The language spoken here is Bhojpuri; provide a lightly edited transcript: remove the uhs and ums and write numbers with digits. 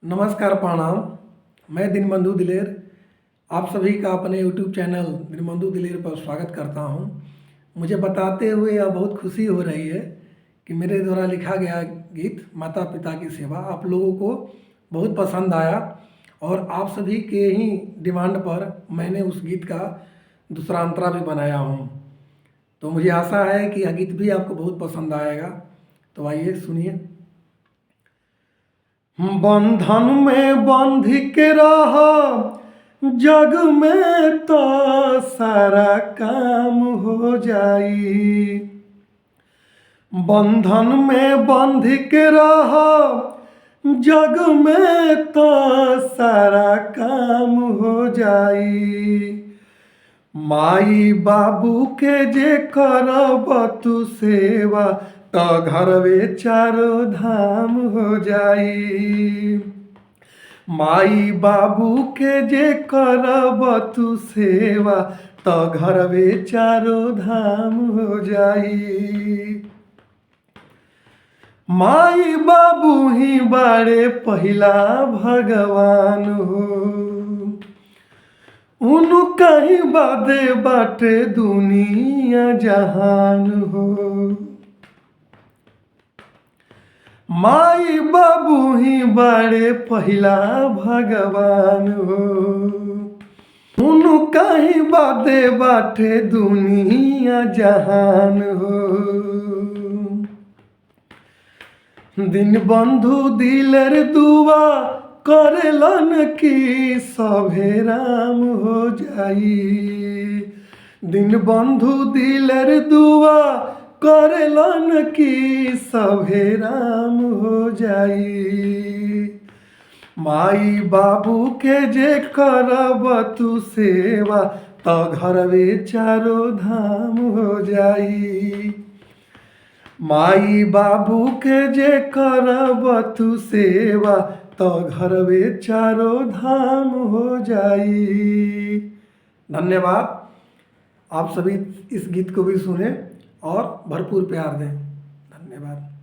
नमस्कार प्रणाम। मैं दीनबंधु दिलेर आप सभी का अपने यूट्यूब चैनल दीनबंधु दिलेर पर स्वागत करता हूं। मुझे बताते हुए यह बहुत खुशी हो रही है कि मेरे द्वारा लिखा गया गीत माता पिता की सेवा आप लोगों को बहुत पसंद आया और आप सभी के ही डिमांड पर मैंने उस गीत का दूसरा अंतरा भी बनाया हूं। तो मुझे आशा है कि यह गीत भी आपको बहुत पसंद आएगा। तो आइए सुनिए। बंधन में बंध के रहा जग में तो सारा काम हो जाई। बंधन में बंध के रहा जग में तो सारा काम हो जाई। माई बाबू के जे करब तू सेवा तो घरवे चारो धाम हो जाई। माई बाबू के जे करब तू सेवा तो घरवे चारो धाम हो जाई। माई बाबू ही बाड़े पहिला भगवान हो, उनका ही बादे बाटे दुनिया जहान हो। माई बाबू ही बड़े पहिला भगवान हो, उनका ही बादे बाटे दुनिया जहान हो। दीनबंधु दिलेर दुआ करेलन की सभे राम हो जाई। दीनबंधु दिलेर दुआ करेलन की सभे राम हो जाई। माई बाबू के जे करब तू सेवा तो घरवे चारो धाम हो जाई। माई बाबू के जे करब तू सेवा तो घरवे चारो धाम हो जाई। धन्यवाद। आप सभी इस गीत को भी सुने और भरपूर प्यार दें। धन्यवाद।